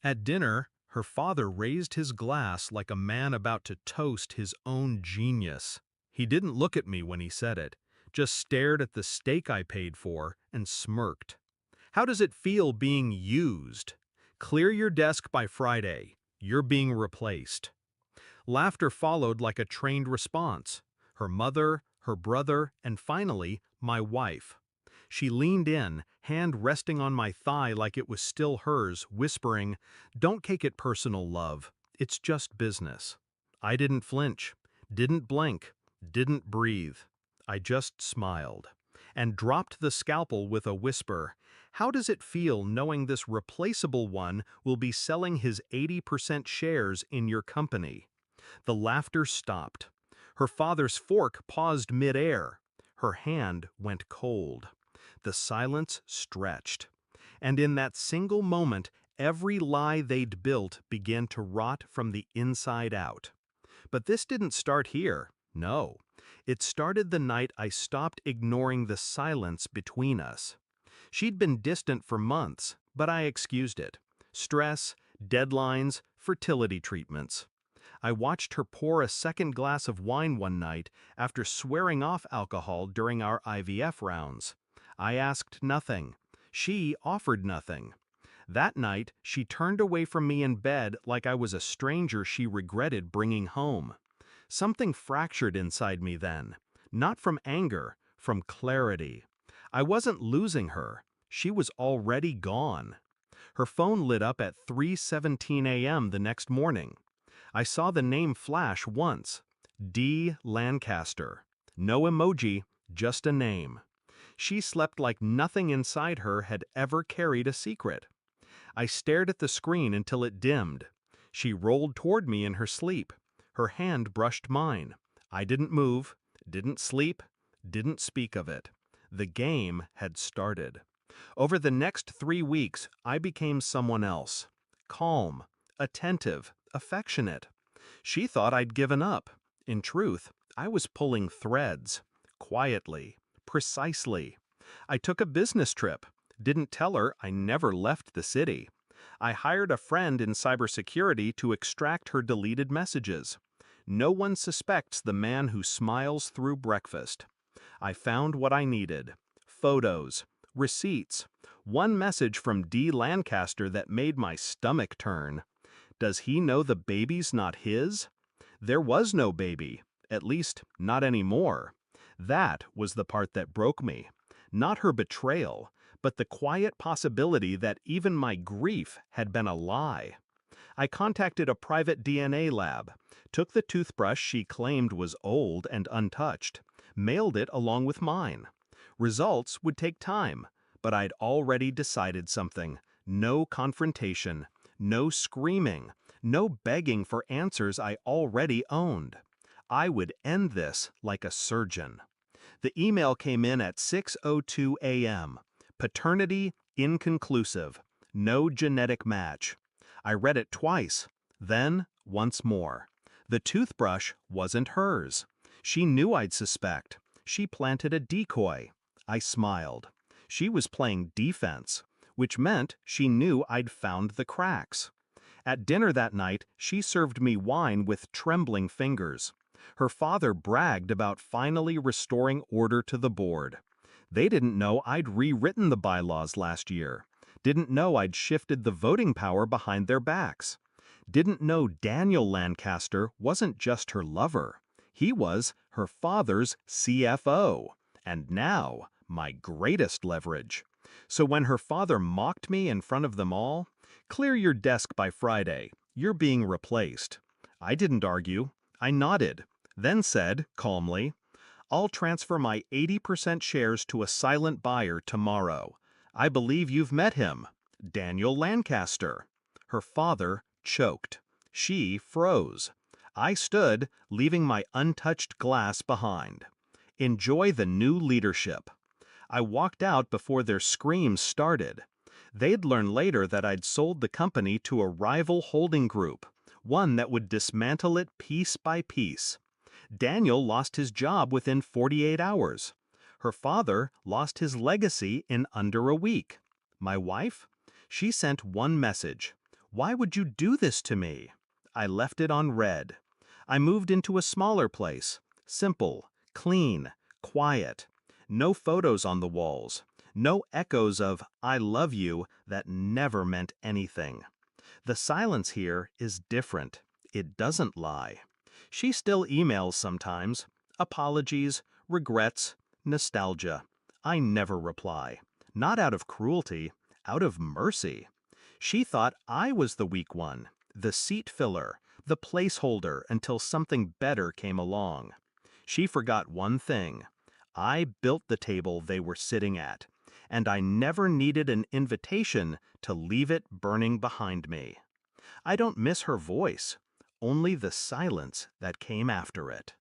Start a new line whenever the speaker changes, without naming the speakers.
At dinner, her father raised his glass like a man about to toast his own genius. He didn't look at me when he said it, just stared at the steak I paid for and smirked. How does it feel being used? Clear your desk by Friday. You're being replaced. Laughter followed like a trained response. Her mother, her brother, and finally, my wife. She leaned in, hand resting on my thigh like it was still hers, whispering, "Don't take it personal, love. It's just business." I didn't flinch, didn't blink, didn't breathe. I just smiled and dropped the scalpel with a whisper. How does it feel knowing this replaceable one will be selling his 80% shares in your company? The laughter stopped. Her father's fork paused midair. Her hand went cold. The silence stretched. And in that single moment, every lie they'd built began to rot from the inside out. But this didn't start here. No. It started the night I stopped ignoring the silence between us. She'd been distant for months, but I excused it. Stress, deadlines, fertility treatments. I watched her pour a second glass of wine one night after swearing off alcohol during our IVF rounds. I asked nothing. She offered nothing. That night, she turned away from me in bed like I was a stranger she regretted bringing home. Something fractured inside me then. Not from anger, from clarity. I wasn't losing her. She was already gone. Her phone lit up at 3:17 a.m. the next morning. I saw the name flash once. D. Lancaster. No emoji, just a name. She slept like nothing inside her had ever carried a secret. I stared at the screen until it dimmed. She rolled toward me in her sleep. Her hand brushed mine. I didn't move, didn't sleep, didn't speak of it. The game had started. Over the next 3 weeks, I became someone else. Calm, attentive, affectionate. She thought I'd given up. In truth, I was pulling threads. Quietly. Precisely. I took a business trip. Didn't tell her I never left the city. I hired a friend in cybersecurity to extract her deleted messages. No one suspects the man who smiles through breakfast. I found what I needed. Photos. Receipts. One message from D. Lancaster that made my stomach turn. Does he know the baby's not his? There was no baby. At least, not anymore. That was the part that broke me. Not her betrayal, but the quiet possibility that even my grief had been a lie. I contacted a private DNA lab, took the toothbrush she claimed was old and untouched, mailed it along with mine. Results would take time, but I'd already decided something. No confrontation, no screaming, no begging for answers I already owned. I would end this like a surgeon. The email came in at 6:02 a.m. Paternity inconclusive. No genetic match. I read it twice, then once more. The toothbrush wasn't hers. She knew I'd suspect. She planted a decoy. I smiled. She was playing defense, which meant she knew I'd found the cracks. At dinner that night, she served me wine with trembling fingers. Her father bragged about finally restoring order to the board. They didn't know I'd rewritten the bylaws last year. Didn't know I'd shifted the voting power behind their backs. Didn't know Daniel Lancaster wasn't just her lover. He was her father's CFO. And now, my greatest leverage. So when her father mocked me in front of them all, "Clear your desk by Friday. You're being replaced." I didn't argue. I nodded, then said, calmly, "I'll transfer my 80% shares to a silent buyer tomorrow. I believe you've met him. Daniel Lancaster." Her father choked. She froze. I stood, leaving my untouched glass behind. Enjoy the new leadership. I walked out before their screams started. They'd learn later that I'd sold the company to a rival holding group, one that would dismantle it piece by piece. Daniel lost his job within 48 hours. Her father lost his legacy in under a week. My wife? She sent one message. Why would you do this to me? I left it on red. I moved into a smaller place. Simple, clean, quiet. No photos on the walls. No echoes of "I love you" that never meant anything. The silence here is different. It doesn't lie. She still emails sometimes. Apologies, regrets, nostalgia. I never reply. Not out of cruelty, out of mercy. She thought I was the weak one, the seat filler, the placeholder until something better came along. She forgot one thing. I built the table they were sitting at, and I never needed an invitation to leave it burning behind me. I don't miss her voice, only the silence that came after it.